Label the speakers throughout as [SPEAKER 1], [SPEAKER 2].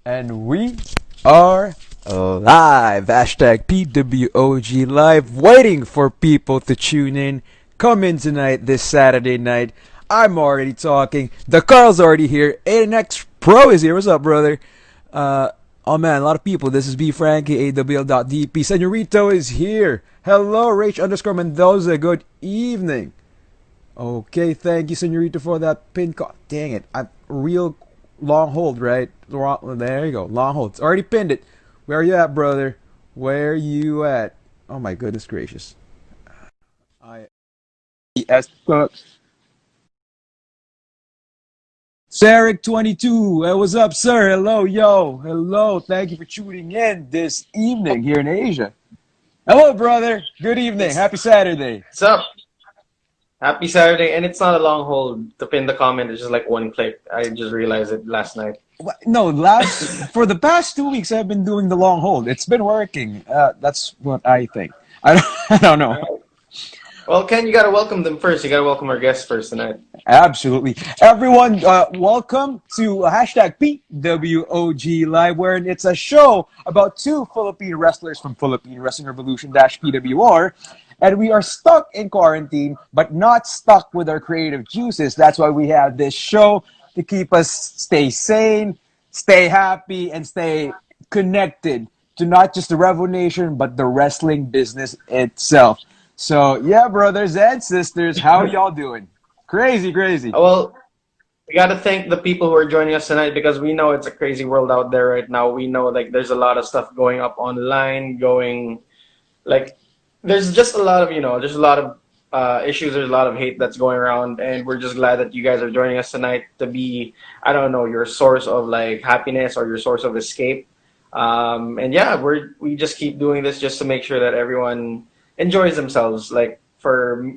[SPEAKER 1] And we are live. Hashtag PWOG live. Waiting for people to tune in. Come in tonight, this Saturday night. I'm already talking. The Carl's already here. ANX Pro is here. What's up, brother? Oh man, a lot of people. This is B Frankie, AWL.DP. Senorito is here. Hello, Rach underscore Mendoza. Good evening. Okay, thank you, Senorita, for that pin call. Dang it, I'm real long hold, right? There you go, long hold. It's already pinned it. Where you at, brother? Where you at? Oh my goodness gracious. I yes, Sarek22. Hey, what's up, sir? Hello, yo. Hello. Thank you for tuning in this evening here in Asia. Hello, brother. Good evening.
[SPEAKER 2] It's
[SPEAKER 1] Happy Saturday.
[SPEAKER 2] what's up? Happy Saturday, and it's not a long hold to pin the comment. It's just like one click. I just realized it last night.
[SPEAKER 1] No, last for the past 2 weeks I've been doing the long hold. It's been working. That's what I think. I don't, I don't know.
[SPEAKER 2] All right. Well, Ken, you gotta welcome them first. You gotta welcome our guests first tonight.
[SPEAKER 1] Absolutely, everyone. Welcome to hashtag PWOG Live, where it's a show about two Philippine wrestlers from Philippine Wrestling Revolution PWR, and we are stuck in quarantine, but not stuck with our creative juices. That's why we have this show to keep us stay sane, stay happy, and stay connected to not just the Revo Nation, but the wrestling business itself. So yeah, brothers and sisters, how y'all doing? Crazy, crazy.
[SPEAKER 2] Well, we gotta thank the people who are joining us tonight because we know it's a crazy world out there right now. We know like there's a lot of stuff going up online, going like there's just a lot of there's a lot of issues, there's a lot of hate that's going around, and we're just glad that you guys are joining us tonight to be, I don't know, your source of like happiness or your source of escape. And yeah, we just keep doing this just to make sure that everyone enjoys themselves like for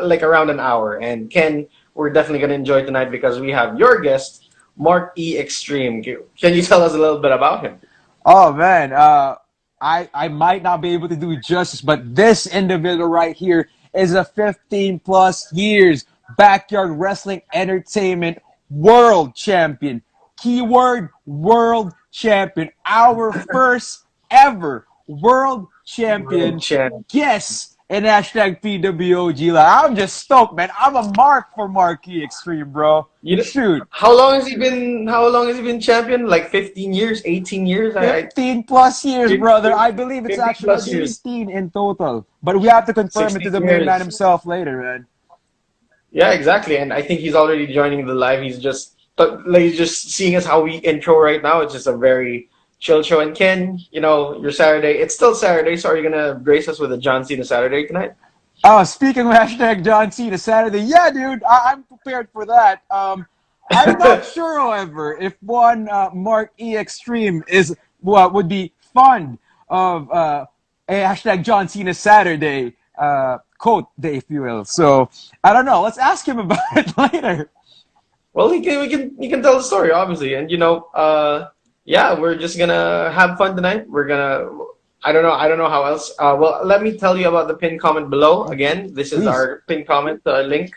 [SPEAKER 2] like around an hour. And Ken, we're definitely going to enjoy tonight because we have your guest, Mark E Extreme. Can you tell us a little bit about him?
[SPEAKER 1] Oh man, I might not be able to do it justice, but this individual right here is a 15 plus years backyard wrestling entertainment world champion. Keyword world champion. Our first ever world
[SPEAKER 2] World
[SPEAKER 1] champion
[SPEAKER 2] champ.
[SPEAKER 1] guest in hashtag PWOG. Like, I'm just stoked, man. I'm a mark for Marquee Extreme, bro.
[SPEAKER 2] You know,
[SPEAKER 1] Shoot.
[SPEAKER 2] how long has he been? How long has he been champion? Like 15 years, 18 years?
[SPEAKER 1] 15 plus years, brother. I believe it's
[SPEAKER 2] 50
[SPEAKER 1] actually
[SPEAKER 2] plus years,
[SPEAKER 1] 16 in total. But we have to confirm it to
[SPEAKER 2] 16
[SPEAKER 1] the main man
[SPEAKER 2] years.
[SPEAKER 1] himself later, man.
[SPEAKER 2] Yeah, exactly. And I think he's already joining the live. He's just like he's just seeing us how we intro right now. It's just a very chill show. And Ken, your Saturday. It's still Saturday, so are you gonna grace us with a John Cena Saturday tonight?
[SPEAKER 1] Oh, speaking of hashtag John Cena Saturday, yeah, dude, I'm prepared for that. I'm not sure, however, if one Mark E Extreme is what would be fond of a hashtag John Cena Saturday quote, if you will. So I don't know. Let's ask him about it later.
[SPEAKER 2] Well, he can tell the story, obviously, and yeah, we're just gonna have fun tonight. We're gonna, I don't know how else. Well, let me tell you about the pin comment below. Again, this is
[SPEAKER 1] Please.
[SPEAKER 2] our pin comment link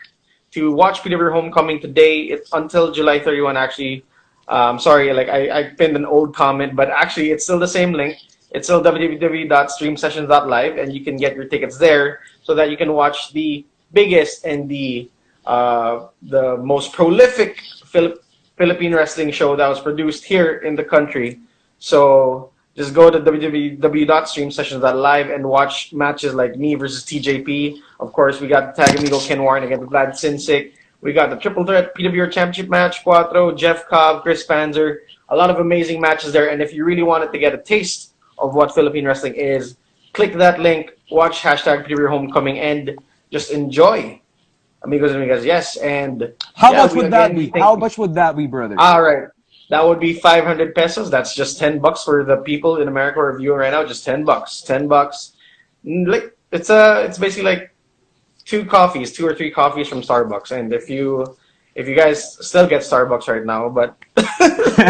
[SPEAKER 2] to watch PW Homecoming today. It's until July 31. Actually, sorry, like I pinned an old comment, but actually it's still the same link. It's still www.streamsessions.live, and you can get your tickets there so that you can watch the biggest and the most prolific Philippine wrestling show that was produced here in the country. So just go to www.streamsessions.live and watch matches like me versus TJP. Of course, we got the Tag Amigo Ken Warren against Vlad Sinsic. We got the Triple Threat PWR Championship match, Cuatro, Jeff Cobb, Chris Panzer. A lot of amazing matches there. And if you really wanted to get a taste of what Philippine wrestling is, click that link, watch hashtag PWR Homecoming, and just enjoy. Amigos and amigas, yes. And
[SPEAKER 1] How
[SPEAKER 2] yeah,
[SPEAKER 1] much
[SPEAKER 2] we
[SPEAKER 1] would that
[SPEAKER 2] again, we
[SPEAKER 1] be?
[SPEAKER 2] thank
[SPEAKER 1] How
[SPEAKER 2] you.
[SPEAKER 1] much would that be, brother?
[SPEAKER 2] All right. That would be 500 pesos. That's just 10 bucks for the people in America who are viewing right now. Just 10 bucks. 10 bucks. Like it's basically like two or three coffees from Starbucks. And if you guys still get Starbucks right now, but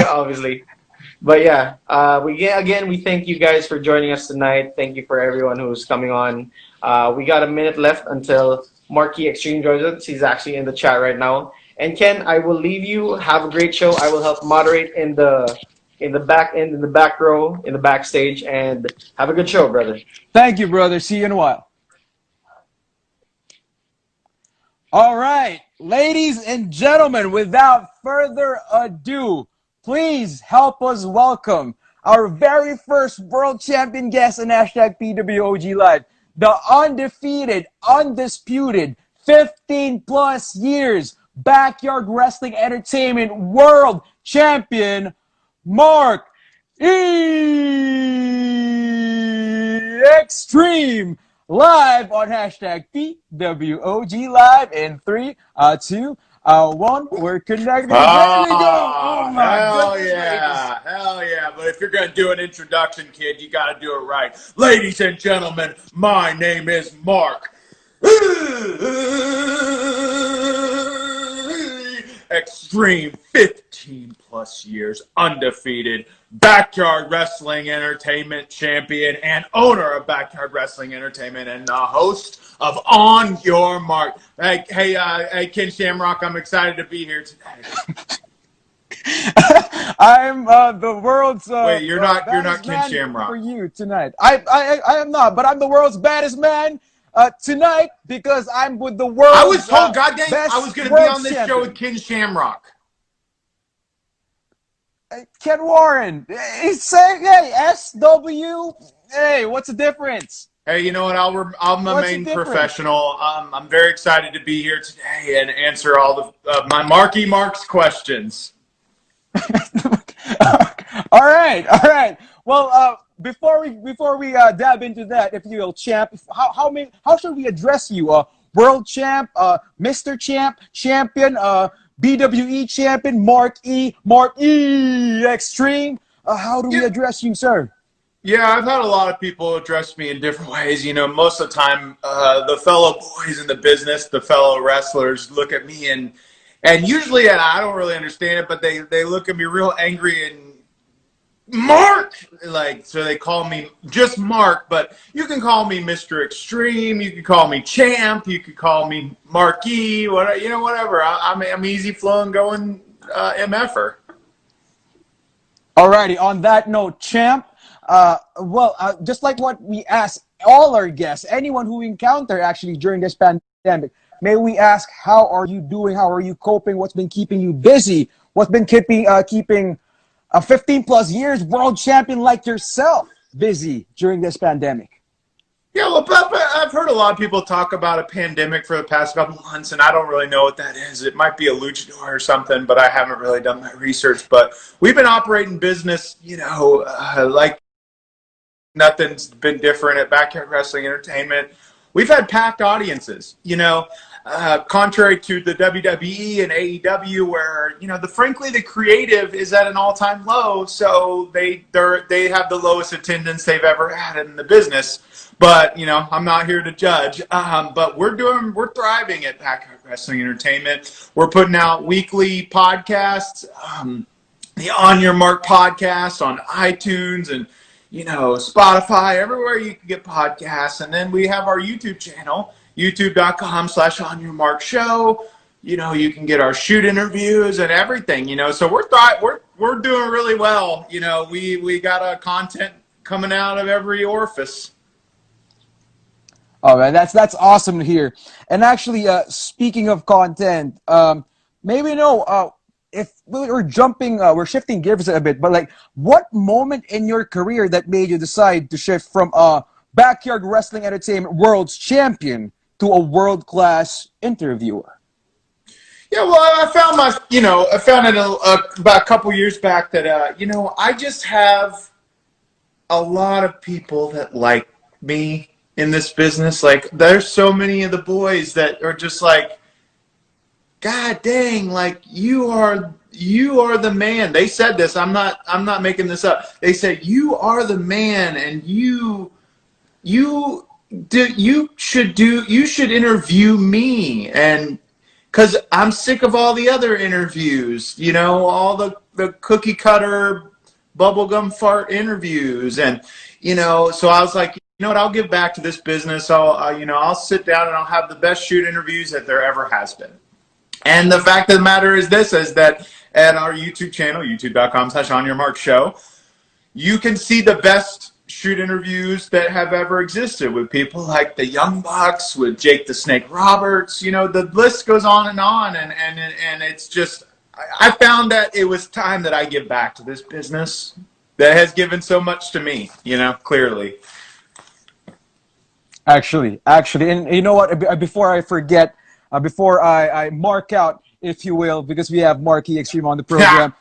[SPEAKER 2] obviously, but yeah, we thank you guys for joining us tonight. Thank you for everyone who's coming on. We got a minute left until Marquee Extreme joins us. He's actually in the chat right now. And Ken, I will leave you. Have a great show. I will help moderate in the back end, in the back row, in the backstage, and have a good show, brother.
[SPEAKER 1] Thank you, brother. See you in a while. All right, ladies and gentlemen, without further ado, please help us welcome our very first world champion guest in hashtag PWOG Live, the undefeated, undisputed, 15 plus years backyard wrestling entertainment world champion, Mark Xtreme, live on hashtag PWOG Live in 3, 2, 1. We're connected. There we go. Oh
[SPEAKER 3] Ah,
[SPEAKER 1] my
[SPEAKER 3] hell
[SPEAKER 1] goodness gracious.
[SPEAKER 3] yeah, hell yeah. But if you're going to do an introduction, kid, you got to do it right. Ladies and gentlemen, my name is Mark. Extreme, 15 plus years, undefeated, backyard wrestling entertainment champion and owner of Backyard Wrestling Entertainment and the host of On Your Mark. Hey, Ken Shamrock, I'm excited to be here today.
[SPEAKER 1] I'm the world's
[SPEAKER 3] Wait, you're not
[SPEAKER 1] baddest
[SPEAKER 3] Ken
[SPEAKER 1] man for
[SPEAKER 3] Shamrock.
[SPEAKER 1] you tonight. I am not, but I'm the world's baddest man tonight because I'm with the
[SPEAKER 3] I was
[SPEAKER 1] world's
[SPEAKER 3] told, God dang, I was
[SPEAKER 1] best
[SPEAKER 3] going to be
[SPEAKER 1] world
[SPEAKER 3] on this show
[SPEAKER 1] champion.
[SPEAKER 3] with Ken Shamrock.
[SPEAKER 1] Ken Warren. He's saying, hey, SW. Hey, what's the difference?
[SPEAKER 3] Hey, you know what? I'll
[SPEAKER 1] What's the
[SPEAKER 3] remain
[SPEAKER 1] difference?
[SPEAKER 3] professional. I'm very excited to be here today and answer all the my Marky Mark's questions.
[SPEAKER 1] All right, all right. Well, before we dab into that, if you will, champ, how should we address you? World champ, Mr. Champ, champion, BWE champion, Mark E, Extreme. How do we
[SPEAKER 3] Yeah,
[SPEAKER 1] address you, sir?
[SPEAKER 3] yeah, I've had a lot of people address me in different ways. You know, most of the time, the fellow boys in the business, the fellow wrestlers, look at me and usually, and I don't really understand it, but they look at me real angry and Mark, like, so they call me just Mark, but you can call me Mr. Extreme, you can call me Champ, you can call me Marquee, whatever, you know, whatever. I'm easy flowing, going MFer.
[SPEAKER 1] Alrighty, on that note, champ, just like what we ask all our guests, anyone who we encounter actually during this pandemic, may we ask, how are you doing? How are you coping? What's been keeping you busy? What's been keeping a 15 plus years world champion like yourself busy during this pandemic?
[SPEAKER 3] Yeah, well, I've heard a lot of people talk about a pandemic for the past couple months, and I don't really know what that is. It might be a luchador or something, but I haven't really done my research. But we've been operating business, you know, like nothing's been different at Backyard Wrestling Entertainment. We've had packed audiences, you know, contrary to the WWE and AEW, where you know frankly the creative is at an all-time low, so they have the lowest attendance they've ever had in the business. But you know, I'm not here to judge. But we're thriving at Backyard Wrestling Entertainment. We're putting out weekly podcasts, the On Your Mark podcast on iTunes and you know, Spotify, everywhere you can get podcasts. And then we have our YouTube channel, youtube.com/onyourmarkshow. You know, you can get our shoot interviews and everything, you know. So we're doing really well. You know, we got a content coming out of every orifice.
[SPEAKER 1] All right, that's awesome to hear. And actually, speaking of content, maybe no, if we're shifting gears a bit, but like, what moment in your career that made you decide to shift from a backyard wrestling entertainment world's champion to a world class interviewer?
[SPEAKER 3] Yeah, well, I found it about a couple years back that, you know, I just have a lot of people that like me in this business. Like, there's so many of the boys that are just like, God dang, like you are the man. They said this. I'm not making this up. They said you are the man, and you should interview me, and because I'm sick of all the other interviews. You know, all the cookie cutter bubblegum fart interviews, and you know, so I was like, you know what? I'll give back to this business. I'll sit down and I'll have the best shoot interviews that there ever has been. And the fact of the matter is this, is that at our YouTube channel, youtube.com/onyourmarkshow, you can see the best shoot interviews that have ever existed with people like the Young Bucks, with Jake the Snake Roberts. You know, the list goes on, and it's just, I found that it was time that I give back to this business that has given so much to me, you know, clearly.
[SPEAKER 1] Actually, and you know what? Before I forget, before I mark out, if you will, because we have Marky Extreme on the program.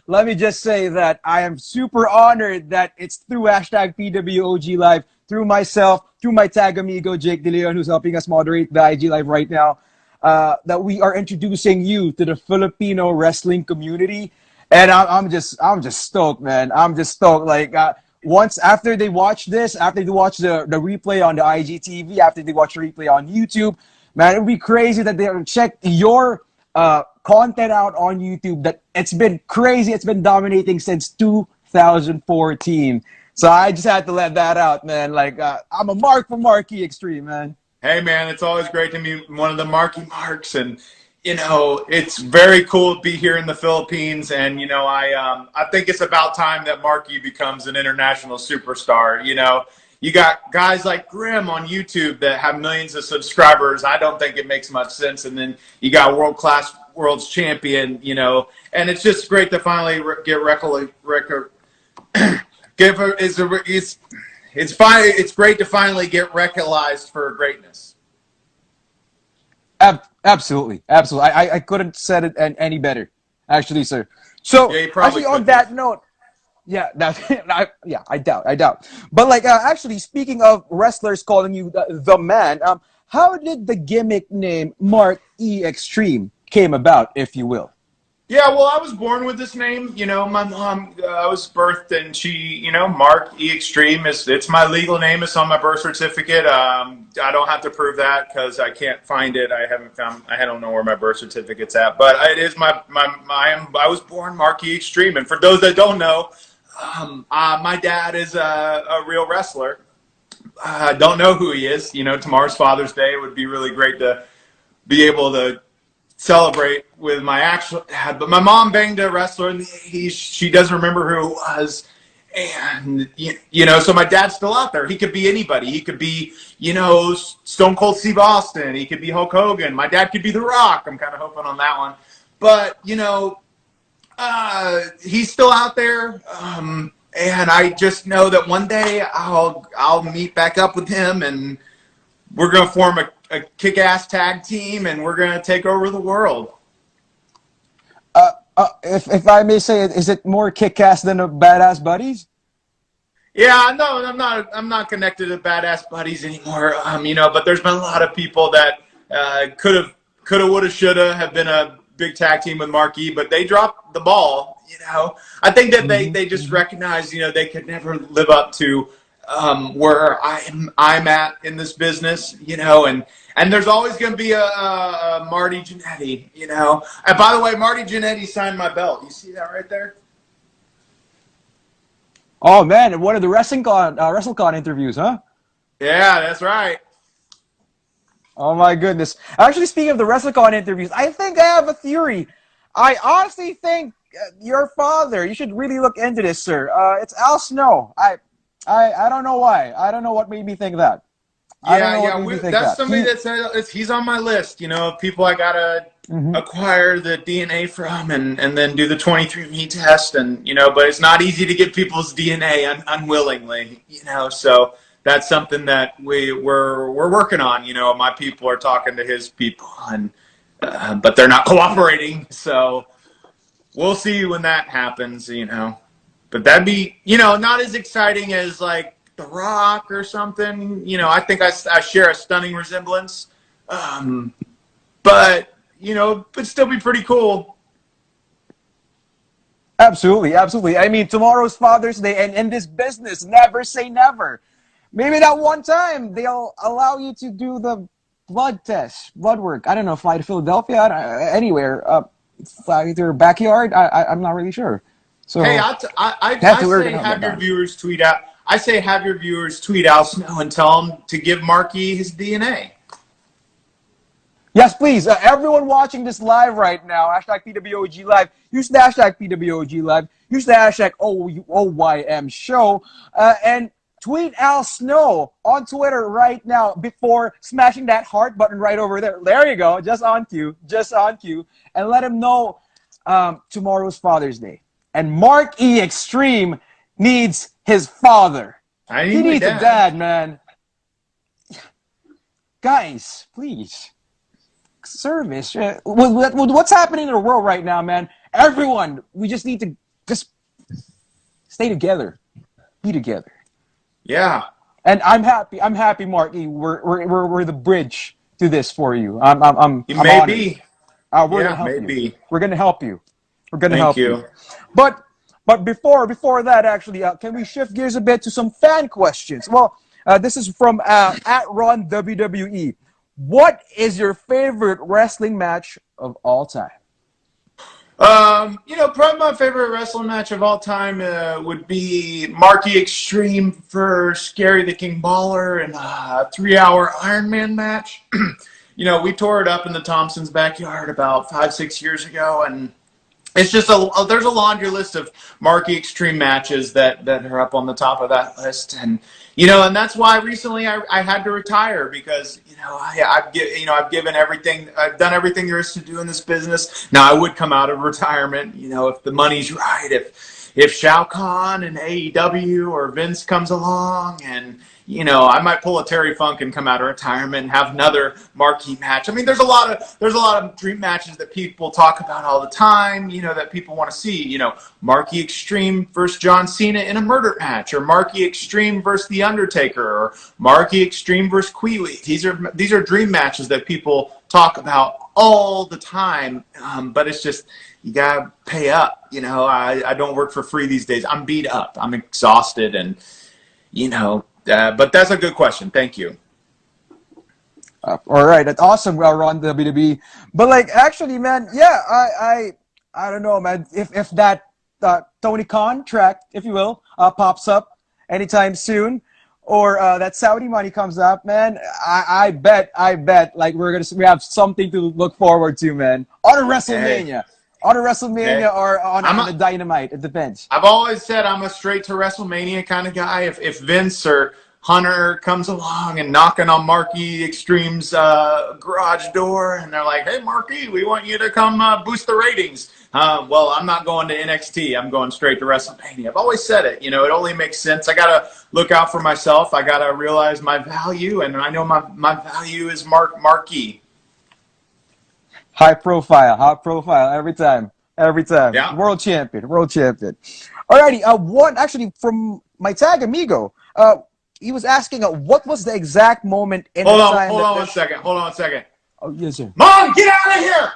[SPEAKER 1] Let me just say that I am super honored that it's through hashtag PWOG Live, through myself, through my tag amigo Jake De Leon, who's helping us moderate the IG Live right now, that we are introducing you to the Filipino wrestling community, and I'm just stoked, man. I'm just stoked. Like once after they watch this, after they watch the replay on the IGTV, after they watch the replay on YouTube, man, it would be crazy that they check your content out on YouTube. That it's been crazy. It's been dominating since 2014. So I just had to let that out, man. Like I'm a mark for Marky Extreme, man.
[SPEAKER 3] Hey, man, it's always great to meet one of the Marky Marks, and you know, it's very cool to be here in the Philippines. And you know, I think it's about time that Marky becomes an international superstar. You know, you got guys like Grimm on YouTube that have millions of subscribers. I don't think it makes much sense. And then you got world-class world's champion. You know, and it's just great to finally get it's great to finally get recognized for greatness.
[SPEAKER 1] Absolutely. I couldn't said it any better, actually, sir. So
[SPEAKER 3] Yeah, you probably
[SPEAKER 1] actually, on
[SPEAKER 3] could.
[SPEAKER 1] that note, yeah, that I doubt. But like, actually, speaking of wrestlers calling you the man, how did the gimmick name Mark E Extreme came about, if you will?
[SPEAKER 3] Yeah, well, I was born with this name. You know, my mom, I was birthed, and she, you know, Mark E Extreme it's my legal name. It's on my birth certificate. I don't have to prove that because I can't find it. I haven't found. I don't know where my birth certificate's at, but it is I was born Mark E Extreme, and for those that don't know, my dad is a real wrestler. I don't know who he is. You know, tomorrow's Father's Day. It would be really great to be able to celebrate with my actual dad, but my mom banged a wrestler in the 80s. She doesn't remember who it was. And, you know, so my dad's still out there. He could be anybody. He could be, you know, Stone Cold Steve Austin. He could be Hulk Hogan. My dad could be The Rock. I'm kind of hoping on that one. But, you know, he's still out there. And I just know that one day I'll meet back up with him, and we're going to form a kick-ass tag team, and we're going to take over the world.
[SPEAKER 1] If I may say, is it more kick-ass than a Badass Buddies?
[SPEAKER 3] Yeah, no, I'm not connected to Badass Buddies anymore. You know, but there's been a lot of people that coulda, woulda, shoulda have been a big tag team with Marquee, but they dropped the ball. You know, I think that they just recognized, you know, they could never live up to where I'm at in this business, you know, and there's always going to be a Marty Jannetty, you know. And by the way, Marty Jannetty signed my belt. You see that right there?
[SPEAKER 1] Oh man, one of the WrestleCon interviews, huh?
[SPEAKER 3] Yeah, that's right.
[SPEAKER 1] Oh my goodness. Actually, speaking of the WrestleCon interviews, I think I have a theory. I honestly think your father. You should really look into this, sir. It's Al Snow. I don't know why. I don't know what made me think that.
[SPEAKER 3] That's somebody that said he's on my list. You know, people I gotta acquire the DNA from, and then do the 23andMe test, and you know. But it's not easy to get people's DNA unwillingly. You know, so that's something that we're working on. You know, my people are talking to his people, and but they're not cooperating. So we'll see when that happens. You know. But that'd be, you know, not as exciting as like The Rock or something. You know, I think I share a stunning resemblance. But, you know, it'd still be pretty cool.
[SPEAKER 1] Absolutely. I mean, tomorrow's Father's Day, and in this business, never say never. Maybe that one time they'll allow you to do the blood test, blood work. I don't know, fly to Philadelphia, anywhere, either backyard. I'm not really sure. So,
[SPEAKER 3] Hey, I say have your viewers tweet out. I say have your viewers tweet Al Snow and tell him to give Marky his DNA.
[SPEAKER 1] Yes, please. Everyone watching this live right now, hashtag PWOG Live, use the hashtag PWOG Live, use the hashtag OYM Show, and tweet Al Snow on Twitter right now before smashing that heart button right over there. There you go. Just on cue. Just on cue. And let him know tomorrow's Father's Day. And Mark E. Xtreme needs his father. He needs a dad, man. Guys, please. Service. What's happening in the world right now, man? Everyone, we just need to just stay together, be together.
[SPEAKER 3] Yeah.
[SPEAKER 1] And I'm happy, Marky. We're the bridge to this for you. I'm honored.
[SPEAKER 3] Maybe.
[SPEAKER 1] We're gonna help
[SPEAKER 3] Maybe.
[SPEAKER 1] you. We're gonna help you. We're gonna
[SPEAKER 3] Thank
[SPEAKER 1] help you. But before that, actually, can we shift gears a bit to some fan questions? Well, this is from at Ron WWE. What is your favorite wrestling match of all time?
[SPEAKER 3] Probably my favorite wrestling match of all time would be Marky Xtreme versus Gary the King Baller in a 3-hour Iron Man match. We tore it up in the Thompsons' backyard about 5-6 years ago, and it's just there's a laundry list of Marky Xtreme matches that are up on the top of that list, and that's why recently I had to retire because I've given everything, I've done everything there is to do in this business. Now I would come out of retirement, if the money's right, if Shao Kahn and AEW or Vince comes along, and I might pull a Terry Funk and come out of retirement and have another marquee match. I mean, there's a lot of dream matches that people talk about all the time, that people want to see. Marky Xtreme versus John Cena in a murder match, or Marky Xtreme versus The Undertaker, or Marky Xtreme versus Queeley. These are dream matches that people talk about all the time, but it's just you gotta pay up. I don't work for free these days. I'm beat up. I'm exhausted, and but that's a good question. Thank you.
[SPEAKER 1] All right, that's awesome, Ron WWE. But actually, man, yeah, I don't know, man. If that Tony Khan track, if you will, pops up anytime soon, or that Saudi money comes up, man, I bet we have something to look forward to, man, on a WrestleMania.
[SPEAKER 3] Hey.
[SPEAKER 1] On a WrestleMania or on a Dynamite. It depends.
[SPEAKER 3] I've always said I'm a straight to WrestleMania kind of guy. If Vince or Hunter comes along and knocking on Marky Xtreme's garage door, and they're like, "Hey, Marky, we want you to come boost the ratings." Well, I'm not going to NXT. I'm going straight to WrestleMania. I've always said it. It only makes sense. I gotta look out for myself. I gotta realize my value, and I know my value is Marky.
[SPEAKER 1] High profile every time.
[SPEAKER 3] Yeah.
[SPEAKER 1] World champion. Alrighty, one actually from my tag amigo. He was asking, what was the exact moment in time?
[SPEAKER 3] Hold on one second.
[SPEAKER 1] Oh, yes, sir.
[SPEAKER 3] Mom, get out of here!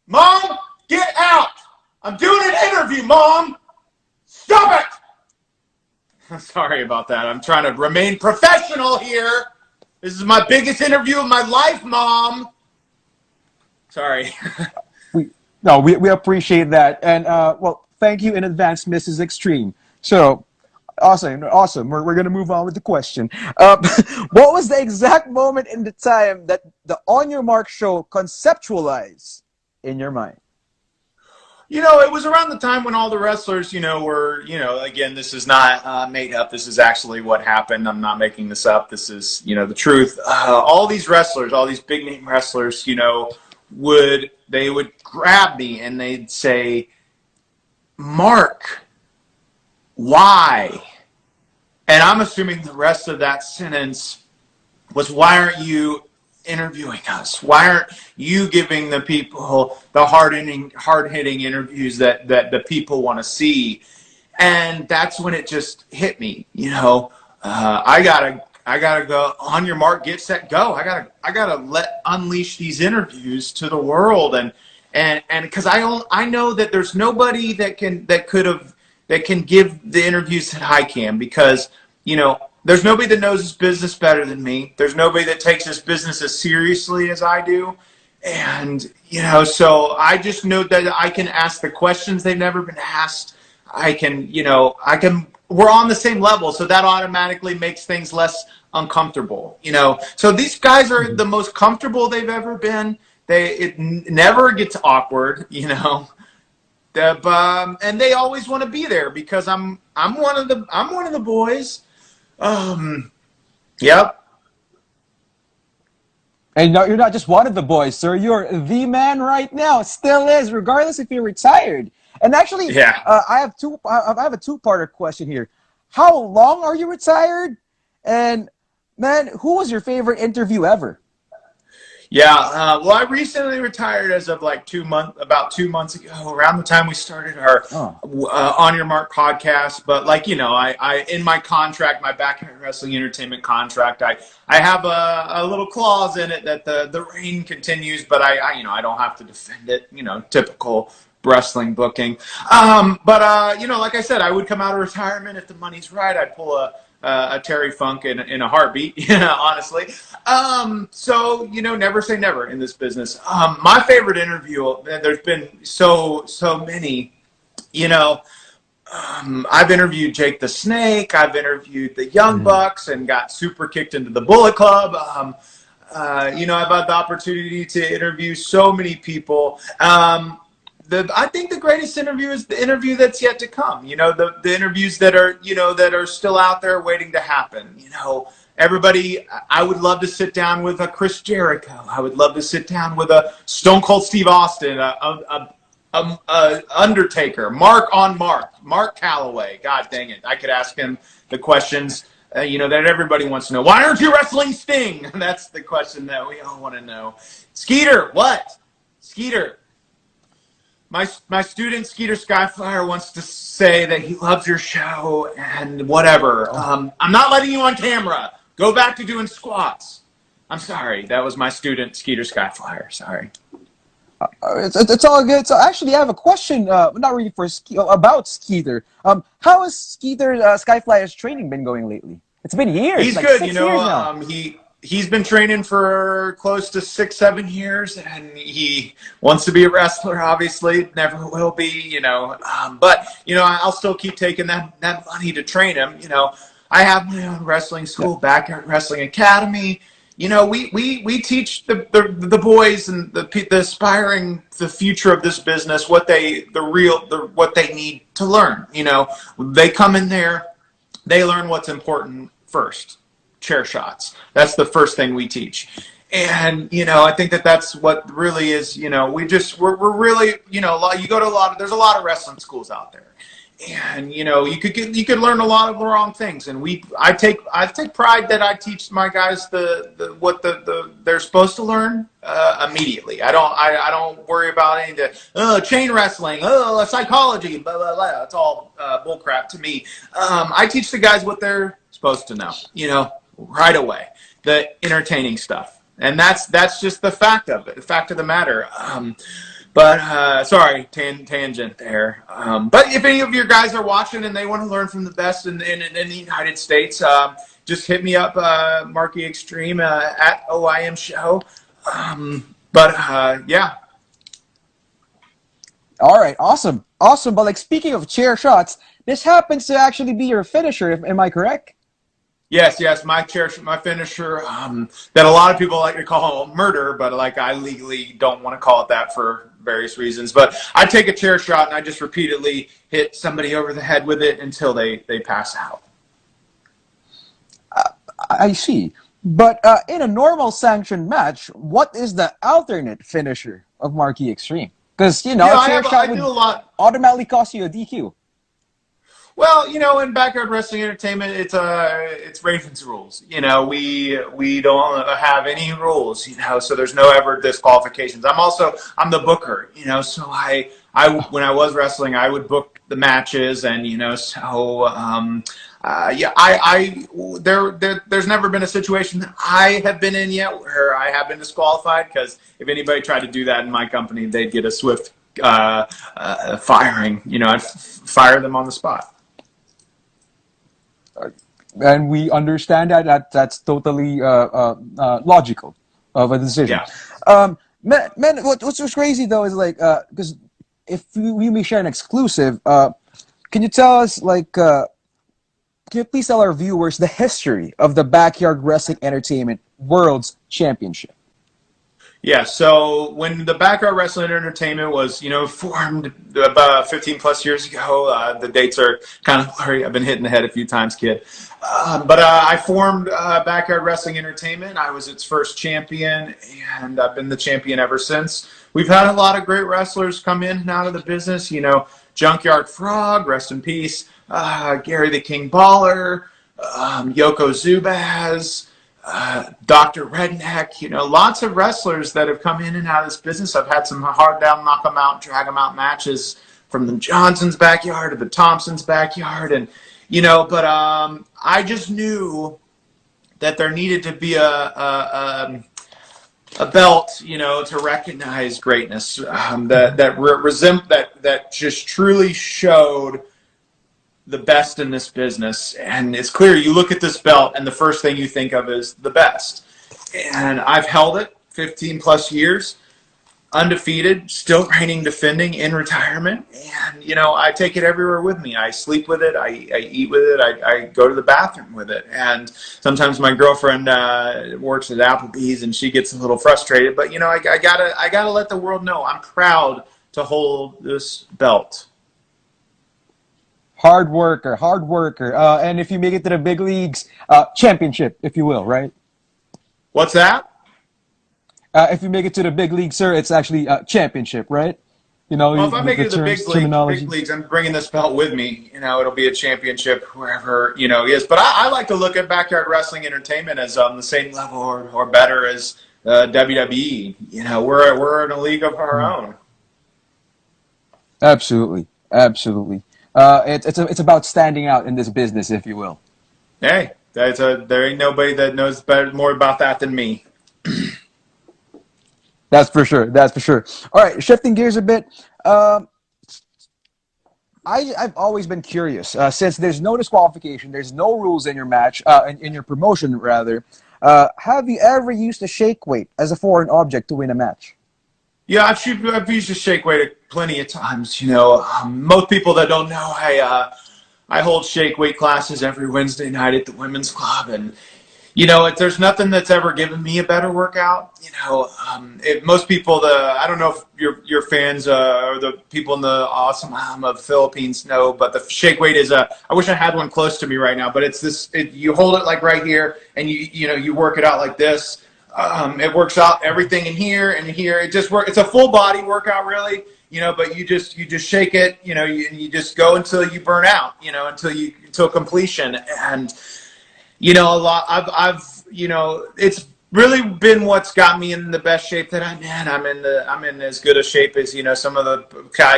[SPEAKER 3] Mom, get out! I'm doing an interview, Mom! Stop it! Sorry about that. I'm trying to remain professional here. This is my biggest interview of my life, Mom. Sorry.
[SPEAKER 1] We appreciate that, and well, thank you in advance, Mrs. Xtreme. So, awesome. We're gonna move on with the question. What was the exact moment in the time that the On Your Mark show conceptualized in your mind?
[SPEAKER 3] It was around the time when all the wrestlers, were, again, this is not made up. This is actually what happened. I'm not making this up. This is, the truth. All these wrestlers, all these big name wrestlers, would grab me and they'd say, "Mark, why?" And I'm assuming the rest of that sentence was, "Why aren't you interviewing us? Why aren't you giving the people the hard-hitting interviews that the people want to see?" And that's when it just hit me. I gotta go. On your mark, get set, go. I gotta unleash these interviews to the world, and because I know that there's nobody that can give the interviews that I can, because there's nobody that knows this business better than me. There's nobody that takes this business as seriously as I do, and so I just know that I can ask the questions they've never been asked. I can we're on the same level, so that automatically makes things less uncomfortable, you know. So these guys are the most comfortable they've ever been. It never gets awkward, you know. And they always want to be there because I'm one of the boys. Yep.
[SPEAKER 1] And you're not just one of the boys, sir. You're the man right now. Still is, regardless if you're retired. And actually,
[SPEAKER 3] Yeah.
[SPEAKER 1] I have a two-parter question here. How long are you retired? And man, who was your favorite interview ever?
[SPEAKER 3] Yeah, well, I recently retired as of like about 2 months ago, around the time we started our
[SPEAKER 1] Oh.
[SPEAKER 3] On Your Mark podcast. But like, you know, I in my contract, my backyard wrestling entertainment contract, I have a little clause in it that the reign continues, but I you know, I don't have to defend it. You know, typical wrestling booking. But you know, like I said, I would come out of retirement if the money's right. I'd pull a Terry Funk in a heartbeat, you know, honestly. So, you know, never say never in this business. My favorite interview, there's been so many, you know. I've interviewed Jake the Snake. I've interviewed the Young Bucks and got super kicked into the Bullet Club. You know, I've had the opportunity to interview so many people. I think the greatest interview is the interview that's yet to come. You know, the interviews that are, you know, that are still out there waiting to happen. You know, everybody, I would love to sit down with a Chris Jericho. I would love to sit down with a Stone Cold Steve Austin, Undertaker, Mark Calloway. God dang it. I could ask him the questions, you know, that everybody wants to know. Why aren't you wrestling Sting? That's the question that we all want to know. Skeeter, what? Skeeter. My student Skeeter Skyflyer wants to say that he loves your show and whatever. I'm not letting you on camera. Go back to doing squats. I'm sorry. That was my student Skeeter Skyflyer. Sorry.
[SPEAKER 1] It's all good. So actually, I have a question, not really about Skeeter. How has Skeeter Skyflyer's training been going lately? It's been years.
[SPEAKER 3] He's
[SPEAKER 1] like
[SPEAKER 3] good.
[SPEAKER 1] 6
[SPEAKER 3] You know,
[SPEAKER 1] years now.
[SPEAKER 3] he's been training for close to 6-7 years, and he wants to be a wrestler. Obviously, never will be. You know, but you know, I'll still keep taking that money to train him. You know, I have my own wrestling school, Backyard Wrestling Academy. You know, we teach the boys and the aspiring the future of this business what they need to learn. You know, they come in there, they learn what's important first. Chair shots. That's the first thing we teach. And, you know, I think that's what really is, you know, we're really, you know, you go to there's a lot of wrestling schools out there. And, you know, you could learn a lot of the wrong things. And I take pride that I teach my guys what they're supposed to learn immediately. I don't worry about any of the chain wrestling, psychology, blah blah blah. It's all bullcrap to me. I teach the guys what they're supposed to know, you know, right away. The entertaining stuff. And that's just the fact of it, the fact of the matter. But sorry, tangent there. But if any of your guys are watching and they want to learn from the best in the United States, just hit me up, Marky Xtreme at OIM Show. Yeah.
[SPEAKER 1] All right, awesome. But like speaking of chair shots, this happens to actually be your finisher. Am I correct?
[SPEAKER 3] Yes, my finisher, that a lot of people like to call murder, but like I legally don't want to call it that for various reasons. But I take a chair shot and I just repeatedly hit somebody over the head with it until they pass out.
[SPEAKER 1] I see. But in a normal sanctioned match, what is the alternate finisher of Marquee Xtreme? Because, you know, a chair shot would automatically cost you a DQ.
[SPEAKER 3] Well, you know, in Backyard Wrestling Entertainment, it's Ravens rules. You know, we don't have any rules. You know, so there's no ever disqualifications. I'm the booker. You know, so I when I was wrestling, I would book the matches, and you know, so there's never been a situation that I have been in yet where I have been disqualified. Because if anybody tried to do that in my company, they'd get a swift firing. You know, I'd fire them on the spot.
[SPEAKER 1] And we understand that's totally logical of a decision.
[SPEAKER 3] Yeah.
[SPEAKER 1] Man, what's crazy though is like because if we may share an exclusive, can you tell us like can you please tell our viewers the history of the Backyard Wrestling Entertainment World's Championship?
[SPEAKER 3] Yeah, so when the Backyard Wrestling Entertainment was, formed about 15 plus years ago, the dates are kind of blurry. I've been hitting the head a few times, kid. But I formed Backyard Wrestling Entertainment. I was its first champion, and I've been the champion ever since. We've had a lot of great wrestlers come in and out of the business. Junkyard Frog, rest in peace. Gary the King Baller, Yoko Zubaz. Dr. Redneck, lots of wrestlers that have come in and out of this business. I've had some hard down, knock them out, drag them out matches from the Johnson's backyard to the Thompson's backyard. And, but I just knew that there needed to be a belt, to recognize greatness that just truly showed the best in this business. And it's clear, you look at this belt and the first thing you think of is the best. And I've held it 15 plus years, undefeated, still reigning, defending in retirement. And, I take it everywhere with me. I sleep with it. I eat with it. I go to the bathroom with it. And sometimes my girlfriend works at Applebee's and she gets a little frustrated, but I gotta let the world know I'm proud to hold this belt.
[SPEAKER 1] Hard worker. And if you make it to the big leagues, championship, if you will, right?
[SPEAKER 3] What's that?
[SPEAKER 1] If you make it to the big league, sir, it's actually championship, right?
[SPEAKER 3] Well, if I make it to the
[SPEAKER 1] terminology.
[SPEAKER 3] big leagues, I'm bringing this belt with me. It'll be a championship wherever, is. But I like to look at Backyard Wrestling Entertainment as on the same level or better as WWE. We're in a league of our own.
[SPEAKER 1] Absolutely. It's about standing out in this business, if you will.
[SPEAKER 3] Hey, there ain't nobody that knows more about that than me.
[SPEAKER 1] That's for sure. All right, shifting gears a bit. I've always been curious. Since there's no disqualification, there's no rules in your match, in your promotion rather. Have you ever used a shake weight as a foreign object to win a match?
[SPEAKER 3] Yeah, I've used a shake weight plenty of times. Most people that don't know, I hold shake weight classes every Wednesday night at the women's club, and there's nothing that's ever given me a better workout. Most people, I don't know if your fans or the people in the awesome island of the Philippines know, but the shake weight is I wish I had one close to me right now, but it's this. You hold it like right here, and you work it out like this. It works out everything in here and here. It's a full body workout, really. But you just shake it. You just go until you burn out. Until completion. And a lot. It's really been what's got me in the best shape that I'm in. I'm in as good a shape as some of the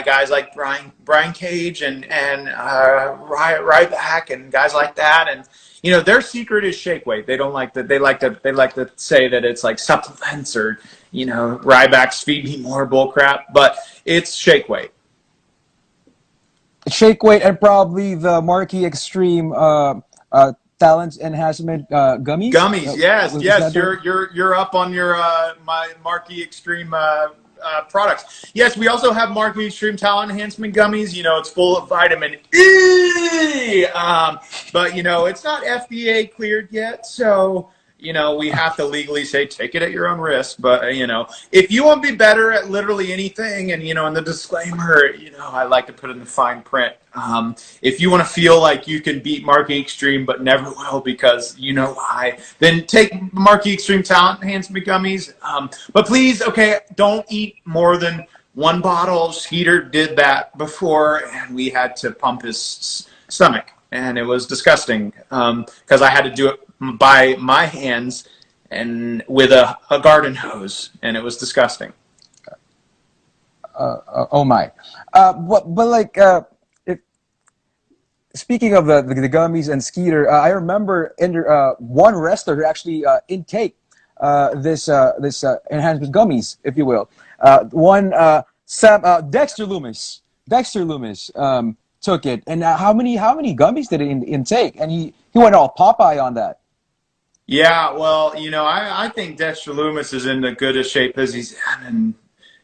[SPEAKER 3] guys like Brian Cage and Ryback and guys like that. And their secret is shake weight. They don't like that. They like to say that it's like supplements or Ryback's feed me more bull crap, but it's shake weight.
[SPEAKER 1] Shake weight and probably the Marquee Xtreme talent enhancement gummies.
[SPEAKER 3] Gummies, yes. You're up on your my Marquee Xtreme products. Yes, we also have Marquee Xtreme Talent Enhancement Gummies. It's full of vitamin E, but it's not FDA cleared yet, so we have to legally say take it at your own risk. But if you want to be better at literally anything, and in the disclaimer, I like to put in the fine print. If you want to feel like you can beat Marquee Xtreme but never will because why, then take Marquee Xtreme Talent Enhancement Gummies. But please, don't eat more than one bottle. Skeeter did that before, and we had to pump his stomach, and it was disgusting because I had to do it by my hands and with a garden hose, and it was disgusting.
[SPEAKER 1] Oh my! But if speaking of the gummies and Skeeter, I remember one wrestler who actually intake this enhancement gummies, if you will. Dexter Loomis. Took it, and how many gummies did he intake? And he went all Popeye on that.
[SPEAKER 3] Yeah, well, I think Dexter Loomis is in the good of shape as he's in, and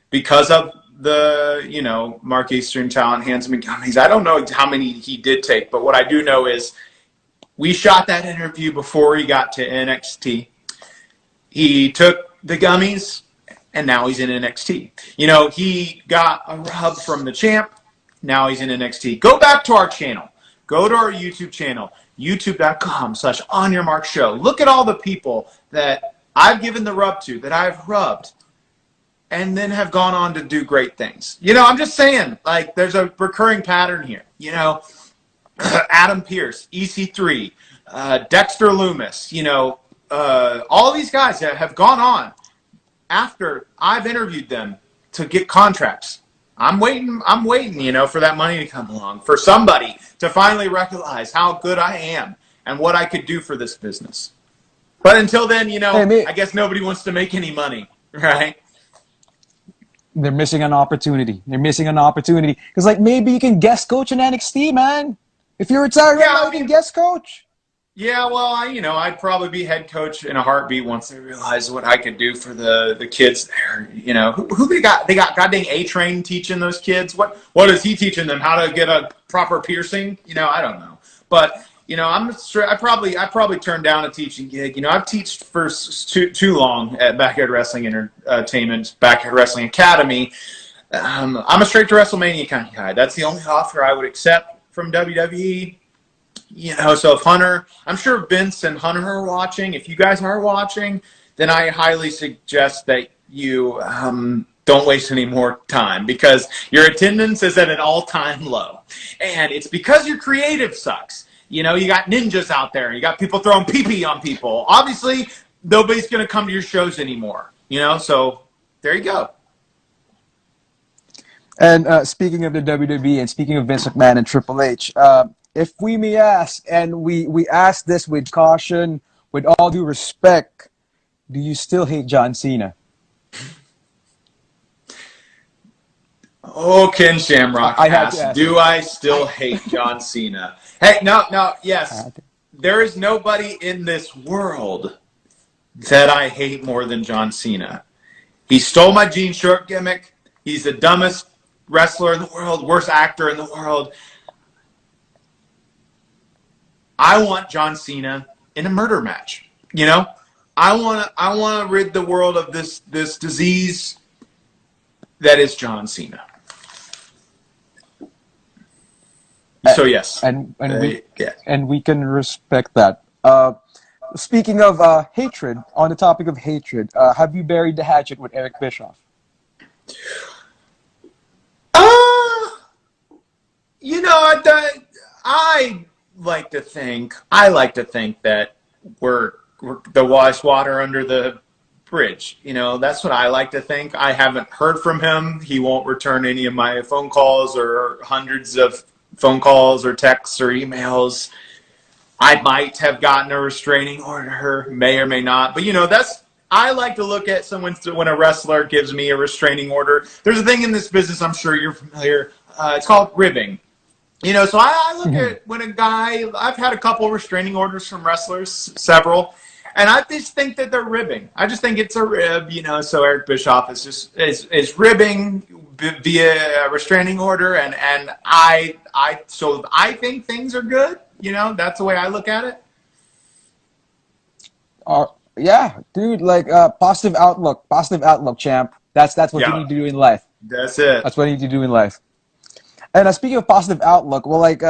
[SPEAKER 3] because of the, Marquee Xtreme Talent Enhancement Gummies. I don't know how many he did take, but what I do know is We shot that interview before he got to NXT. He took the gummies, and now he's in NXT. You know, he got a rub from the champ. Now he's in NXT. Go back to our channel. Go to our YouTube channel, youtube.com/onyourmarkshow. Look at all the people that I've given the rub to, that I've rubbed, and then have gone on to do great things. You know, I'm just saying, like, there's a recurring pattern here. You know, Adam Pearce, EC3, Dexter Loomis, you know, all these guys that have gone on after I've interviewed them to get contracts. I'm waiting, you know, for that money to come along, for somebody to finally recognize how good I am and what I could do for this business. But until then, you know, I guess nobody wants to make any money, right?
[SPEAKER 1] They're missing an opportunity. Because, like, maybe you can guest coach in NXT, man. If you're retired right now, you can guest coach.
[SPEAKER 3] Yeah, well, I'd probably be head coach in a heartbeat once they realize what I could do for the kids there. You know, who they got? They got goddamn A-Train teaching those kids. What is he teaching them? How to get a proper piercing? You know, I don't know. But you know, I probably turned down a teaching gig. You know, I've taught for too long at Backyard Wrestling Entertainment, Backyard Wrestling Academy. I'm a straight to WrestleMania kind of guy. That's the only offer I would accept from WWE. You know, so if Hunter, I'm sure Vince and Hunter are watching. If you guys are watching, then I highly suggest that you don't waste any more time, because your attendance is at an all-time low. And it's because your creative sucks. You know, you got ninjas out there. You got people throwing pee-pee on people. Obviously, nobody's going to come to your shows anymore. You know, so there you go.
[SPEAKER 1] And speaking of the WWE and speaking of Vince McMahon and Triple H, if we may ask, and we ask this with caution, with all due respect, do you still hate John Cena?
[SPEAKER 3] Oh, Ken Shamrock asks, do I still hate John Cena? Hey, no, yes. There is nobody in this world that I hate more than John Cena. He stole my jean short gimmick. He's the dumbest wrestler in the world, worst actor in the world. I want John Cena in a murder match. You know, I want to rid the world of this disease that is John Cena. So yes,
[SPEAKER 1] and we can respect that. Speaking of hatred, on the topic of hatred, have you buried the hatchet with Eric Bischoff?
[SPEAKER 3] You know, I like to think that we're the water under the bridge. You know, that's what I like to think. I haven't heard from him. He won't return any of my phone calls or hundreds of phone calls or texts or emails. I might have gotten a restraining order, may or may not. But, you know, I like to look at when a wrestler gives me a restraining order. There's a thing in this business, I'm sure you're familiar. It's called ribbing. You know, so I look at when a guy, I've had a couple restraining orders from wrestlers, several, and I just think that they're ribbing. I just think it's a rib, you know, so Eric Bischoff is ribbing via a restraining order, and I think things are good. You know, that's the way I look at it.
[SPEAKER 1] Yeah, dude, like positive outlook, champ. That's what you need to do in life.
[SPEAKER 3] That's it.
[SPEAKER 1] That's what you need to do in life. And speaking of positive outlook, well, like,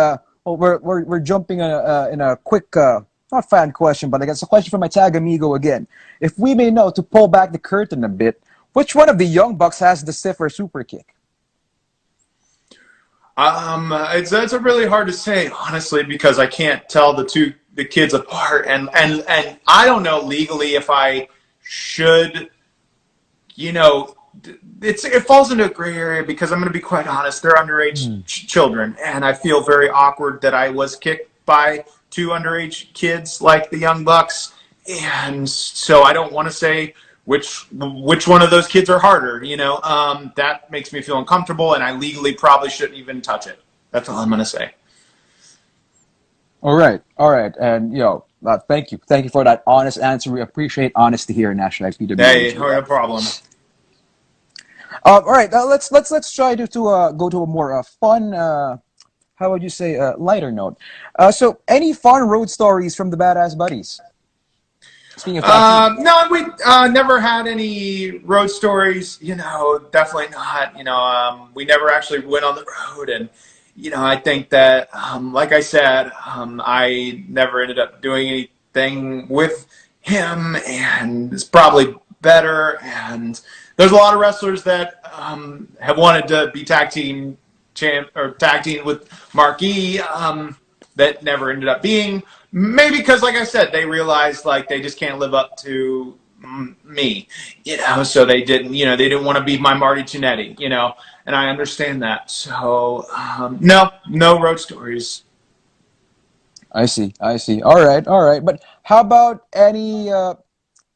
[SPEAKER 1] we're jumping in a quick, not fan question, but I guess a question from my tag amigo again. If we may know, to pull back the curtain a bit, which one of the Young Bucks has the stiffer super kick?
[SPEAKER 3] It's really hard to say, honestly, because I can't tell the kids apart, and I don't know legally if I should, you know. It falls into a gray area, because I'm going to be quite honest. They're underage children, and I feel very awkward that I was kicked by two underage kids like the Young Bucks, and so I don't want to say which one of those kids are harder. You know, that makes me feel uncomfortable, and I legally probably shouldn't even touch it. That's all I'm going to say.
[SPEAKER 1] All right, and thank you for that honest answer. We appreciate honesty here in National PWOG.
[SPEAKER 3] Hey, no problem.
[SPEAKER 1] All right, let's try to go to a more fun, how how would you say, lighter note. So, any fun road stories from the Badass Buddies? Speaking of tag team.
[SPEAKER 3] No, we never had any road stories. Definitely not. We never actually went on the road, and I think that, like I said, I never ended up doing anything with him, and it's probably better. And there's a lot of wrestlers that have wanted to be tag team champ or tag team with Marquis that never ended up being. Maybe because, like I said, they realized like they just can't live up to me, so they didn't want to be my Marty Jannetty, and I understand that. So, no road stories.
[SPEAKER 1] I see. All right. But how about any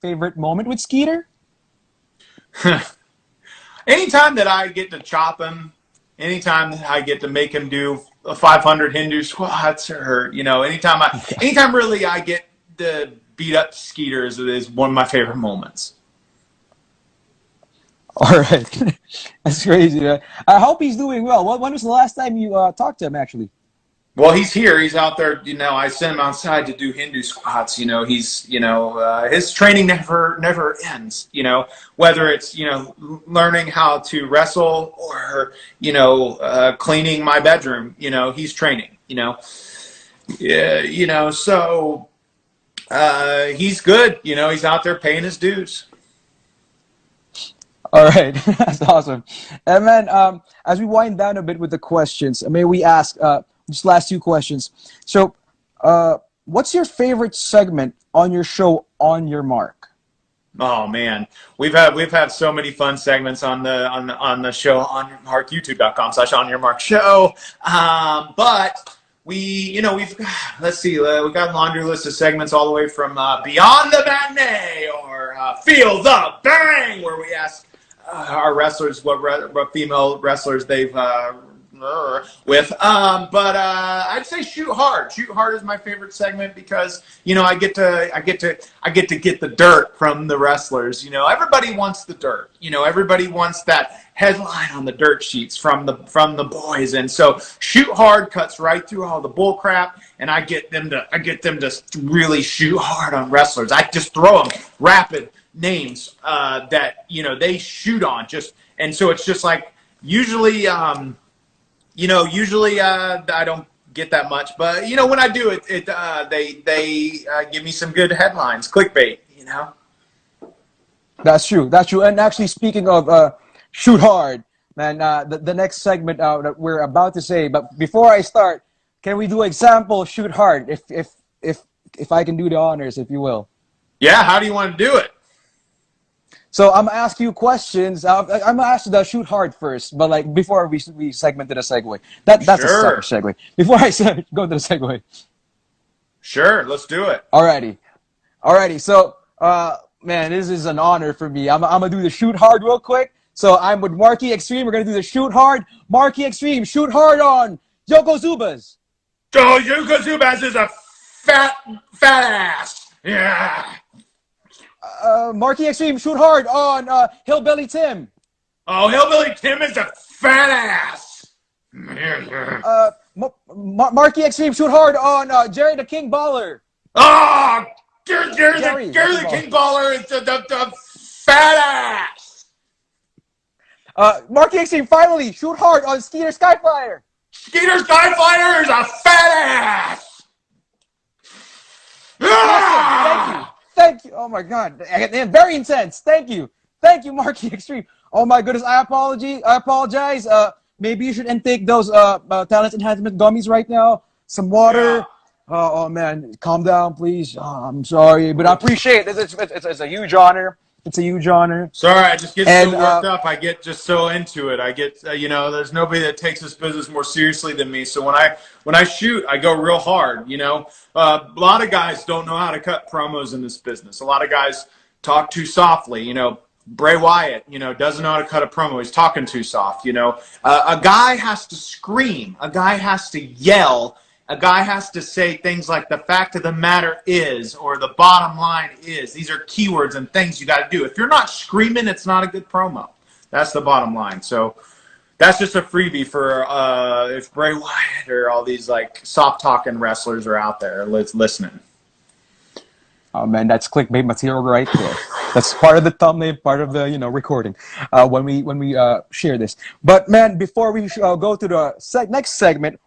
[SPEAKER 1] favorite moment with Skeeter?
[SPEAKER 3] Anytime that I get to chop him, anytime that I get to make him do a 500 Hindu squats, or anytime really I get to beat up Skeeters is one of my favorite moments.
[SPEAKER 1] All right, that's crazy. Man. I hope he's doing well. When was the last time you talked to him? Actually.
[SPEAKER 3] Well, he's here. He's out there. I sent him outside to do Hindu squats. He's, his training never ends. Whether it's, learning how to wrestle or, cleaning my bedroom. He's training. Yeah. So he's good. He's out there paying his dues.
[SPEAKER 1] All right, that's awesome. And then, as we wind down a bit with the questions, may we ask just last two questions. So, what's your favorite segment on your show, On Your Mark?
[SPEAKER 3] Oh man, we've had so many fun segments on the show, On Your Mark, youtube.com/On Your Mark show. But we've let's see, we got a laundry list of segments all the way from Beyond the Matinee or Feel the Bang, where we ask our wrestlers what female wrestlers they've with. But I'd say Shoot Hard. Shoot Hard is my favorite segment because I get to get the dirt from the wrestlers. Everybody wants the dirt. Everybody wants that headline on the dirt sheets from the boys, and so Shoot Hard cuts right through all the bull crap, and I get them to really shoot hard on wrestlers. I just throw them rapid names that they shoot on, and so it's just like usually I don't get that much, but when I do it, they give me some good headlines, clickbait.
[SPEAKER 1] That's true. And actually, speaking of Shoot Hard, man, the next segment that we're about to say, but before I start, can we do example Shoot Hard? If I can do the honors, if you will.
[SPEAKER 3] Yeah, how do you want to do it?
[SPEAKER 1] So I'm gonna ask you questions. I'm gonna ask you the Shoot Hard first, but like before we segment to the segue. That's
[SPEAKER 3] Sure.
[SPEAKER 1] a separate segue. Before I go to the segue.
[SPEAKER 3] Sure, let's do it.
[SPEAKER 1] Alrighty. So, man, this is an honor for me. I'm gonna do the Shoot Hard real quick. So I'm with Marky Xtreme. We're gonna do the Shoot Hard. Marky Xtreme, shoot hard on Yokozubas.
[SPEAKER 3] Oh, Yokozubas is a fat ass. Yeah.
[SPEAKER 1] Marky Xtreme, shoot hard on Hillbilly Tim.
[SPEAKER 3] Oh, Hillbilly Tim is a fat ass.
[SPEAKER 1] Marky Xtreme, shoot hard on Jerry the King Baller.
[SPEAKER 3] Oh, Jerry the King Baller is the fat ass.
[SPEAKER 1] Marky Xtreme, finally, shoot hard on Skeeter Skyflyer.
[SPEAKER 3] Skeeter Skyflyer is a fat ass.
[SPEAKER 1] Awesome. Thank you. Oh my God. Very intense. Thank you, Marky Xtreme. Oh my goodness. I apologize. Maybe you should intake those talent enhancement gummies right now. Some water.
[SPEAKER 3] Yeah.
[SPEAKER 1] Oh man, calm down, please. I'm sorry, but I appreciate it. It's a huge honor. It's a huge honor.
[SPEAKER 3] Sorry, I just get so worked up. I get just so into it. I get, there's nobody that takes this business more seriously than me. So when I shoot, I go real hard. A lot of guys don't know how to cut promos in this business. A lot of guys talk too softly. Bray Wyatt, doesn't know how to cut a promo. He's talking too soft. A guy has to scream. A guy has to yell. A guy has to say things like the fact of the matter is, or the bottom line is. These are keywords and things you got to do. If you're not screaming, it's not a good promo. That's the bottom line. So That's just a freebie for if Bray Wyatt or all these like soft talking wrestlers are out there listening.
[SPEAKER 1] Oh man, that's clickbait material right there. That's part of the thumbnail, part of the recording when we share this. But man, before we go to the next segment,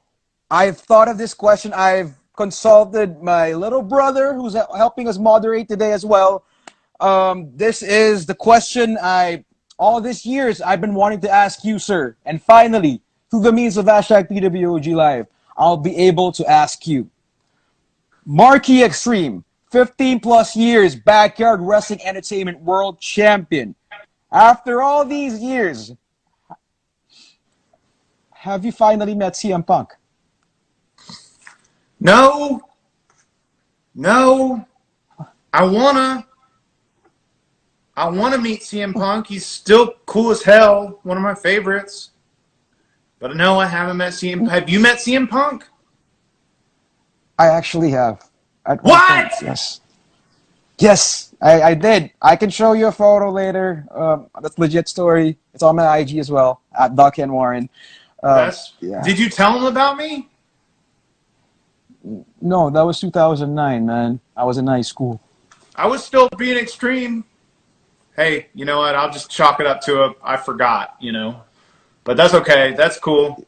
[SPEAKER 1] I've thought of this question. I've consulted my little brother, who's helping us moderate today as well. This is the question all these years I've been wanting to ask you, sir. And finally, through the means of hashtag PWOG Live, I'll be able to ask you. Marquee Xtreme, 15 plus years backyard wrestling entertainment world champion. After all these years, have you finally met CM Punk?
[SPEAKER 3] No. I wanna meet CM Punk. He's still cool as hell. One of my favorites. But no, I haven't met CM Punk. Have you met CM Punk?
[SPEAKER 1] I actually have. At one
[SPEAKER 3] What?
[SPEAKER 1] point, yes. Yes, I did. I can show you a photo later. That's a legit story. It's on my IG as well, at Doc and Warren. Yeah.
[SPEAKER 3] Did you tell him about me?
[SPEAKER 1] No, that was 2009, man. I was in high school.
[SPEAKER 3] I was still being extreme. Hey, you know what? I'll just chalk it up to I forgot, But that's okay. That's cool.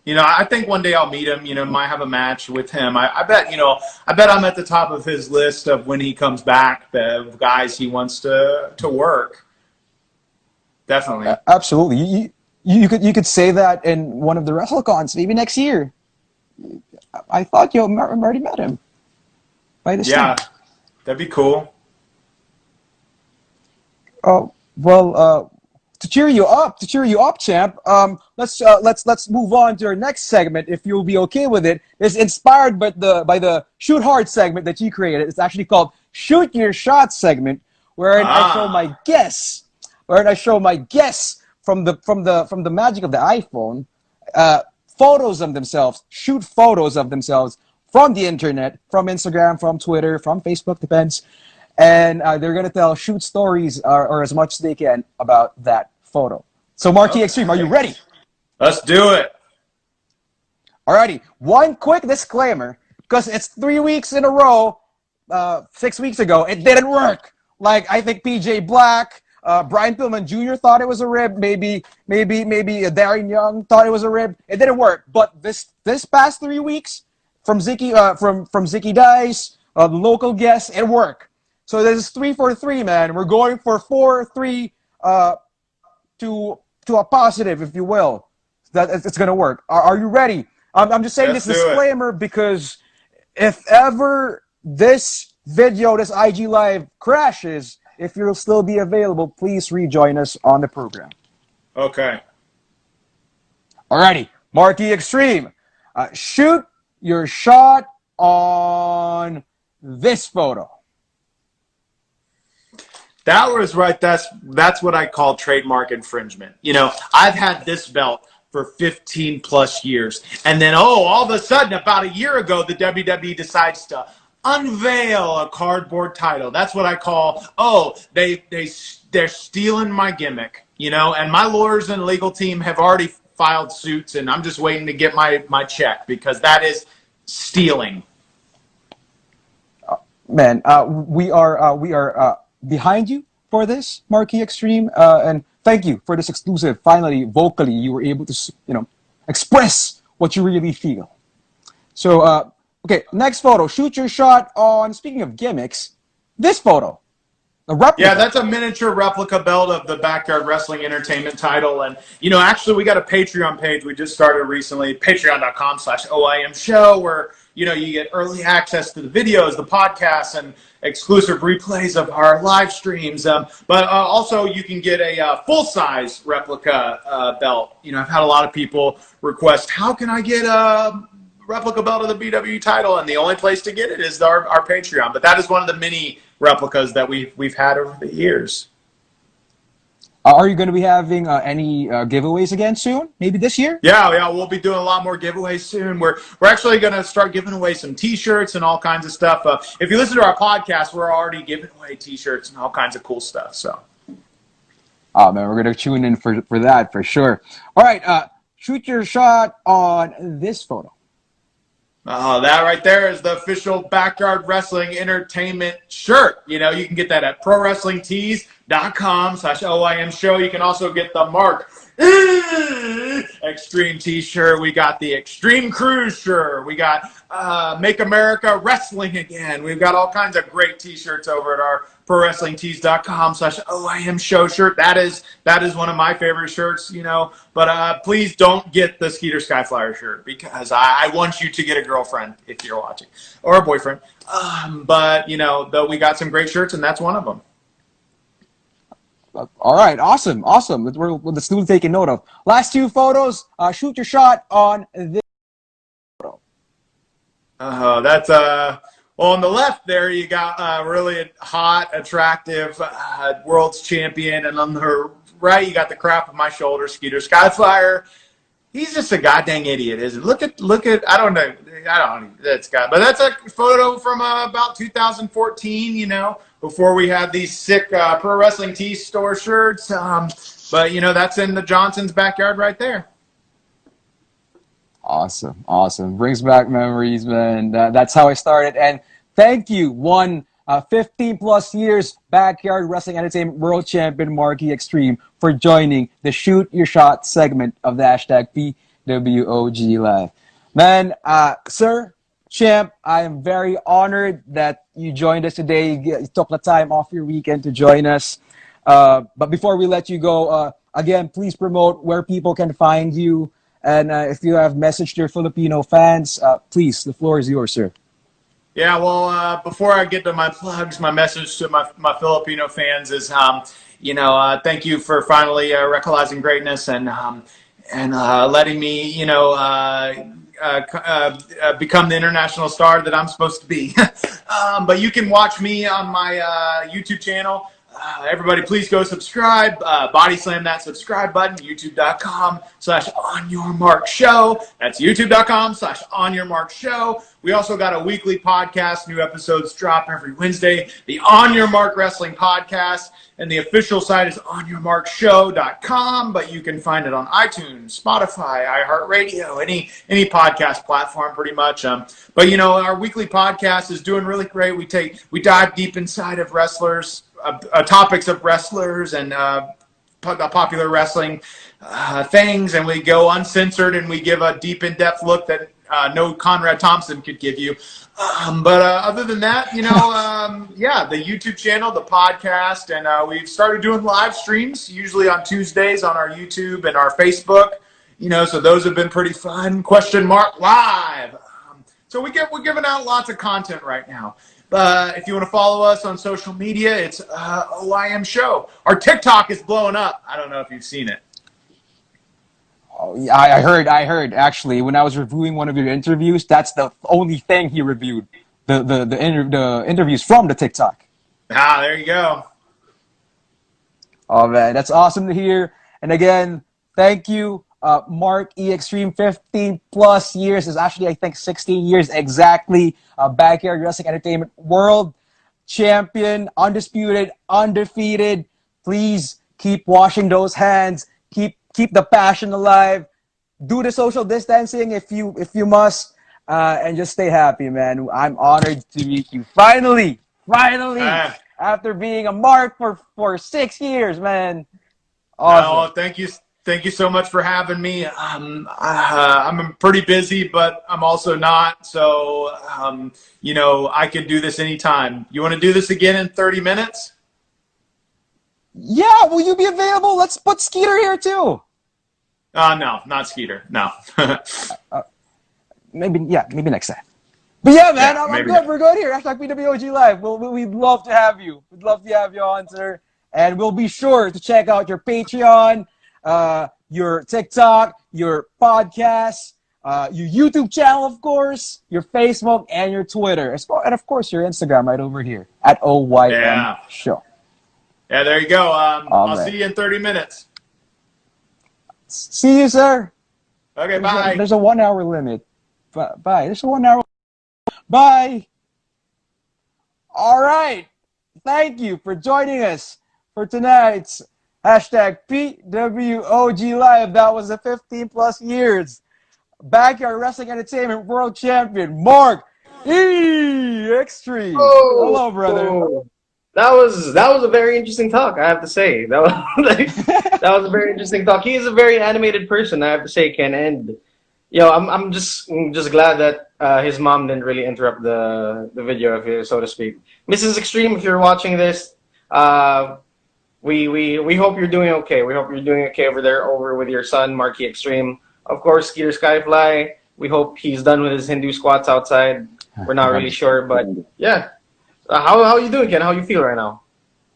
[SPEAKER 3] I think one day I'll meet him, might have a match with him. I bet, I bet I'm at the top of his list of when he comes back, the guys he wants to work. Definitely.
[SPEAKER 1] Absolutely. You could say that in one of the WrestleCons, maybe next year. I thought you already met him by this time.
[SPEAKER 3] Yeah, that'd be cool.
[SPEAKER 1] Oh well, to cheer you up, champ. Let's move on to our next segment, if you'll be okay with it. It's inspired by the Shoot Hard segment that you created. It's actually called Shoot Your Shot segment, wherein I show my guests, from the magic of the iPhone, photos of themselves, shoot photos of themselves from the internet, from Instagram, from Twitter, from Facebook, depends. And they're going to shoot stories or as much as they can about that photo. So Marquee Xtreme, are you ready?
[SPEAKER 3] Let's do it.
[SPEAKER 1] Alrighty, one quick disclaimer, because it's 3 weeks in a row, 6 weeks ago, it didn't work. Like, I think PJ Black, Brian Pillman Jr. thought it was a rib. Maybe Darren Young thought it was a rib. It didn't work. But this past 3 weeks, from Zicky Dice, the local guests, it worked. So this is 3 for 3, man. We're going for 4-3 to a positive, if you will. That it's gonna work. Are you ready? I'm just saying this disclaimer because if ever this video, this IG Live crashes, if you'll still be available, please rejoin us on the program.
[SPEAKER 3] Okay.
[SPEAKER 1] Alrighty, Marquee Xtreme. Shoot your shot on this photo.
[SPEAKER 3] That was right. That's what I call trademark infringement. I've had this belt for 15 plus years. And then, all of a sudden, about a year ago, the WWE decides to unveil a cardboard title. That's what I call, they're stealing my gimmick, and my lawyers and legal team have already filed suits, and I'm just waiting to get my check because that is stealing.
[SPEAKER 1] Man, we are behind you for this, Marquee Xtreme, and thank you for this exclusive. Finally, vocally, you were able to, express what you really feel. So, okay, next photo. Shoot your shot on, speaking of gimmicks, this photo. A replica.
[SPEAKER 3] Yeah, that's a miniature replica belt of the Backyard Wrestling Entertainment title. And, actually, we got a Patreon page we just started recently, patreon.com/OIM show, where, you get early access to the videos, the podcasts, and exclusive replays of our live streams. But also, you can get a full-size replica belt. I've had a lot of people request, how can I get a replica belt of the BW title? And the only place to get it is our Patreon. But that is one of the many replicas that we've had over the years.
[SPEAKER 1] Are you going to be having any giveaways again soon? Maybe this year?
[SPEAKER 3] Yeah, we'll be doing a lot more giveaways soon. We're actually going to start giving away some T-shirts and all kinds of stuff. If you listen to our podcast, we're already giving away T-shirts and all kinds of cool stuff. So,
[SPEAKER 1] Oh man, we're gonna tune in for that for sure. All right, shoot your shot on this photo.
[SPEAKER 3] Oh, that right there is the official Backyard Wrestling Entertainment shirt. You know, you can get that at prowrestlingtees.com/OIM show. You can also get the Mark Extreme t-shirt. We got the Extreme Cruise shirt. We got Make America Wrestling Again. We've got all kinds of great t-shirts over at our prowrestlingtees.com/OIM show shirt. That is one of my favorite shirts, you know. But please don't get the Skeeter Skyflyer shirt because I want you to get a girlfriend if you're watching or a boyfriend. But you know, though we got some great shirts and that's one of them.
[SPEAKER 1] All right, awesome. We're the student taking note of. Last two photos. Shoot your shot on this photo.
[SPEAKER 3] That's well, on the left there you got really hot, attractive world's champion, and on the right you got the crap on my shoulder, Skeeter Skyflyer. He's just a goddamn idiot, isn't it? Look at I don't know that's guy, but that's a photo from about 2014. You know, before we had these sick pro wrestling tee store shirts. But you know that's in the Johnson's backyard right there.
[SPEAKER 1] Awesome. Brings back memories, man. That's how I started. And thank you, 15 plus years backyard wrestling entertainment world champion Marky Extreme for joining the Shoot Your Shot segment of the hashtag PWOG Live. Man, sir, champ, I am very honored that you joined us today. You took the time off your weekend to join us. But before we let you go, again, please promote where people can find you. And if you have message to your Filipino fans, please, the floor is yours, sir.
[SPEAKER 3] Yeah, well, before I get to my plugs, my message to my Filipino fans is, you know, thank you for finally recognizing greatness and letting me, you know, become the international star that I'm supposed to be. But you can watch me on my YouTube channel. Everybody, please go subscribe. Body slam that subscribe button. YouTube.com/OnYourMarkShow. That's YouTube.com/OnYourMarkShow. We also got a weekly podcast. New episodes drop every Wednesday. The On Your Mark Wrestling Podcast. And the official site is OnYourMarkShow.com. But you can find it on iTunes, Spotify, iHeartRadio, any podcast platform, pretty much. But you know, our weekly podcast is doing really great. We dive deep inside of wrestlers. Topics of wrestlers and popular wrestling things, and we go uncensored and we give a deep, in-depth look that no Conrad Thompson could give you. But other than that, you know, yeah, the YouTube channel, the podcast, and we've started doing live streams, usually on Tuesdays on our YouTube and our Facebook. You know, so those have been pretty fun. !live. So we're giving out lots of content right now. If you want to follow us on social media, it's OIM Show. Our TikTok is blowing up. I don't know if you've seen it.
[SPEAKER 1] Oh, yeah, I heard. Actually, when I was reviewing one of your interviews, that's the only thing he reviewed. The interviews from the TikTok.
[SPEAKER 3] There you go.
[SPEAKER 1] Oh man, that's awesome to hear. And again, thank you, Mark E Extreme. 15 plus years is actually, I think, 16 years exactly. Backyard Wrestling Entertainment World Champion, undisputed, undefeated. Please keep washing those hands. Keep the passion alive. Do the social distancing if you must, and just stay happy, man. I'm honored to meet you. Finally. After being a mark for 6 years, man. Awesome.
[SPEAKER 3] No, thank you so much for having me. I'm pretty busy, but I'm also not. So, you know, I can do this anytime. You want to do this again in 30 minutes?
[SPEAKER 1] Yeah, will you be available? Let's put Skeeter here too.
[SPEAKER 3] No, not Skeeter. No.
[SPEAKER 1] Maybe next time. But yeah, man,
[SPEAKER 3] Yeah,
[SPEAKER 1] I'm
[SPEAKER 3] maybe
[SPEAKER 1] good.
[SPEAKER 3] not.
[SPEAKER 1] We're good here. Hashtag PWOG Live. We'd love to have you. We'd love to have you on, sir. And we'll be sure to check out your Patreon, your TikTok, your podcast, your YouTube channel, of course, your Facebook, and your Twitter. And of course, your Instagram right over here at OYM Show.
[SPEAKER 3] Yeah, there you go. I'll
[SPEAKER 1] man.
[SPEAKER 3] see you in 30 minutes.
[SPEAKER 1] See you, sir.
[SPEAKER 3] Okay, bye.
[SPEAKER 1] There's a 1 hour limit. Bye. There's a 1 hour. Bye. All right. Thank you for joining us for tonight's Hashtag PWOG Live. That was the 15 plus years. Backyard Wrestling Entertainment World Champion, Mark Xtreme.
[SPEAKER 2] Oh,
[SPEAKER 1] Hello, brother.
[SPEAKER 2] that was a very interesting talk. I have to say that was like, that was a very interesting talk. He is a very animated person. I have to say, Ken, and I'm just glad that his mom didn't really interrupt the video, if you so to speak. Mrs. Extreme, if you're watching this, uh, we hope you're doing okay. We hope you're doing okay over there, over with your son, Marky Extreme. Of course, Skeeter Skyfly. We hope he's done with his Hindu squats outside. We're not really sure, but yeah. How you doing, Ken? How you feel right now?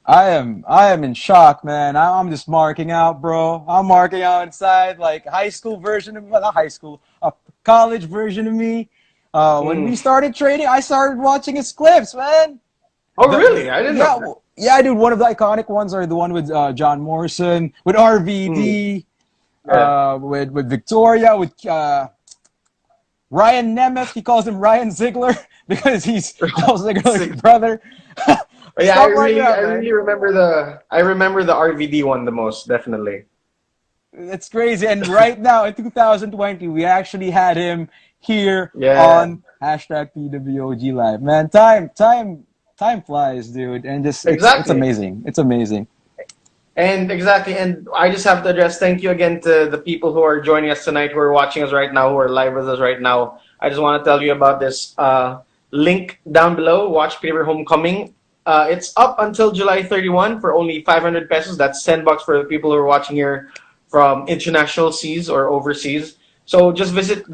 [SPEAKER 1] I am in shock, man. I'm just marking out, bro. I'm marking out inside, like high school version of, well, not high school, a college version of me. When we
[SPEAKER 2] Mm.
[SPEAKER 1] started training, I started watching his clips, man.
[SPEAKER 2] Oh, really? I didn't know
[SPEAKER 1] Yeah,
[SPEAKER 2] that.
[SPEAKER 1] yeah, dude. One of the iconic ones are the one with John Morrison, with
[SPEAKER 2] Mm.
[SPEAKER 1] RVD,
[SPEAKER 2] Yeah.
[SPEAKER 1] with Victoria, with Ryan Nemeth. He calls him Ryan Ziegler because he's Dolph Ziggler's brother.
[SPEAKER 2] But yeah,
[SPEAKER 1] Stuff like that,
[SPEAKER 2] I
[SPEAKER 1] man.
[SPEAKER 2] really remember the RVD one the most, definitely.
[SPEAKER 1] It's crazy. And right now in 2020, we actually had him here
[SPEAKER 2] Yeah,
[SPEAKER 1] on hashtag PWOG Live. Man, time flies, dude. And just it's
[SPEAKER 2] exactly.
[SPEAKER 1] amazing. It's amazing.
[SPEAKER 2] And exactly, and I just have to address thank you again to the people who are joining us tonight, who are watching us right now, who are live with us right now. I just want to tell you about this link down below. Watch Peter Homecoming. It's up until July 31 for only 500 pesos. That's $10 for the people who are watching here from international seas or overseas. So just visit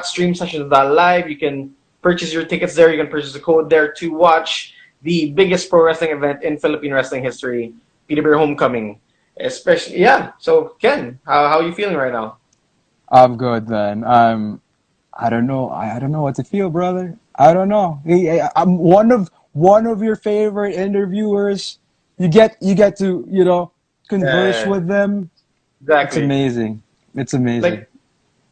[SPEAKER 2] www.streamsessions.live. You can purchase your tickets there. You can purchase a code there to watch the biggest pro wrestling event in Philippine wrestling history, Peterborough Homecoming. Especially, yeah. So, Ken, how are you feeling right now?
[SPEAKER 1] I'm good, man. I don't know. I don't know what to feel, brother. I don't know. I'm one of your favorite interviewers. You get to converse
[SPEAKER 2] Yeah,
[SPEAKER 1] with them. It's
[SPEAKER 2] exactly.
[SPEAKER 1] amazing. It's amazing.
[SPEAKER 2] Like,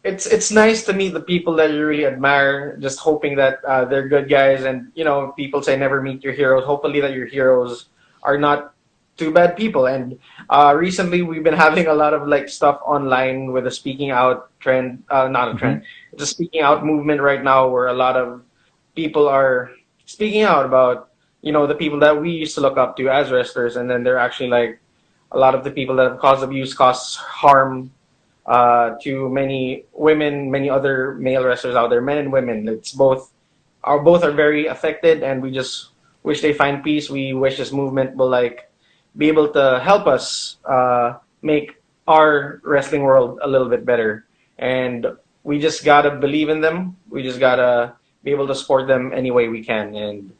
[SPEAKER 2] it's nice to meet the people that you really admire. Just hoping that they're good guys, and people say never meet your heroes. Hopefully, that your heroes are not too bad people. And recently, we've been having a lot of like stuff online with the speaking out trend. Not a
[SPEAKER 1] Hmm.
[SPEAKER 2] trend. It's a speaking out movement right now, where a lot of people are speaking out about the people that we used to look up to as wrestlers, and then they're actually like a lot of the people that have caused abuse, caused harm to many women, many other male wrestlers out there, men and women. It's both are very affected, and we just wish they find peace. We wish this movement will like be able to help us make our wrestling world a little bit better. And we just gotta believe in them. We just gotta be able to support them any way we can. And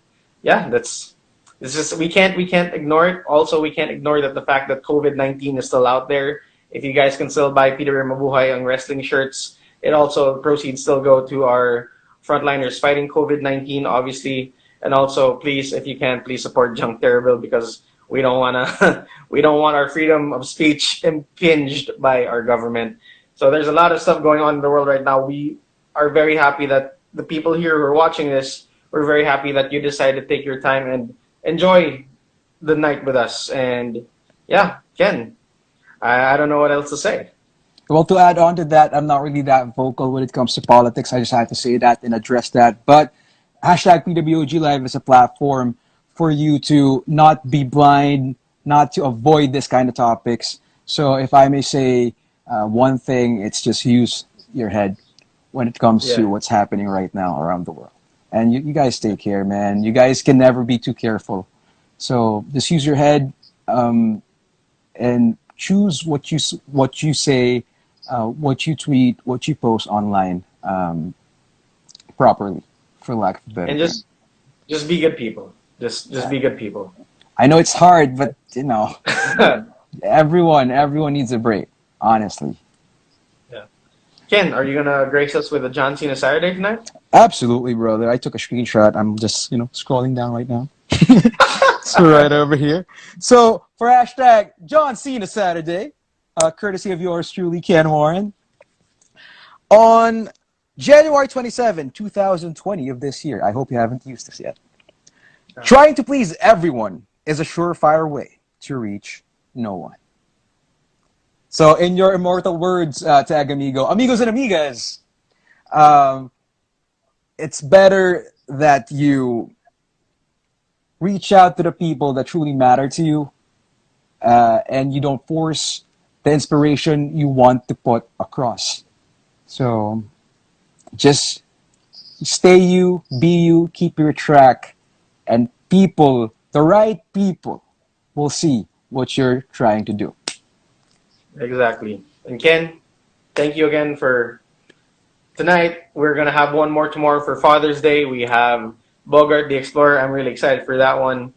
[SPEAKER 2] yeah, that's this is we can't ignore it. Also, we can't ignore that the fact that COVID-19 is still out there. If you guys can still buy Peter Mabuhay ang wrestling shirts, it also proceeds still go to our frontliners fighting COVID-19, obviously. And also, please, if you can, please support Junk Terrible because we don't wanna we don't want our freedom of speech impinged by our government. So there's a lot of stuff going on in the world right now. We are very happy that the people here who are watching this, we're very happy that you decided to take your time and enjoy the night with us. And yeah, Ken, I don't know what else to say.
[SPEAKER 1] Well, to add on to that, I'm not really that vocal when it comes to politics. I just have to say that and address that. But hashtag PWOG Live is a platform for you to not be blind, not to avoid this kind of topics. So, if I may say one thing, it's just use your head when it comes
[SPEAKER 2] Yeah.
[SPEAKER 1] to what's happening right now around the world. And you guys take care, man. You guys can never be too careful. So, just use your head. And choose what you say, what you tweet, what you post online properly, for lack of a better
[SPEAKER 2] And
[SPEAKER 1] term.
[SPEAKER 2] just be good people. Just be good people.
[SPEAKER 1] I know it's hard, but everyone needs a break. Honestly,
[SPEAKER 2] Yeah. Ken, are you gonna grace us with a John Cena Saturday tonight?
[SPEAKER 1] absolutely, brother. I took a screenshot. I'm just scrolling down right now. So right over here. So for hashtag John Cena Saturday, courtesy of yours truly, Ken Warren, on January 27, 2020 of this year. I hope you haven't used this yet. Trying to please everyone is a surefire way to reach no one. So, in your immortal words, Tag Amigo, amigos and amigas, um, it's better that you reach out to the people that truly matter to you, and you don't force the inspiration you want to put across. So, just stay you, be you, keep your track, and people, the right people, will see what you're trying to do.
[SPEAKER 2] Exactly. And Ken, thank you again for tonight. We're gonna have one more tomorrow for Father's Day. We have Bogart the Explorer. I'm really excited for that one.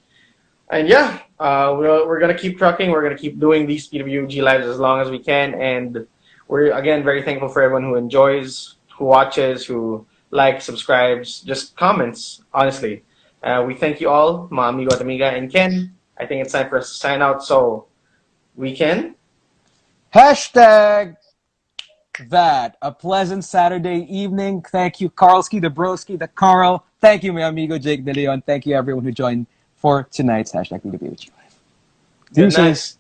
[SPEAKER 2] And yeah, we're gonna keep trucking. We're gonna keep doing these PWG lives as long as we can. And we're again very thankful for everyone who enjoys, who watches, who likes, subscribes, just comments. Honestly, we thank you all, mga amigo at amiga. And Ken, I think it's time for us to sign out. So we can.
[SPEAKER 1] Hashtag that. A pleasant Saturday evening. Thank you, Karlski, the Broski, the Carl. Thank you, my amigo Jake De Leon. Thank you, everyone who joined for tonight's hashtag PWG.
[SPEAKER 2] Good night.
[SPEAKER 1] Deuces.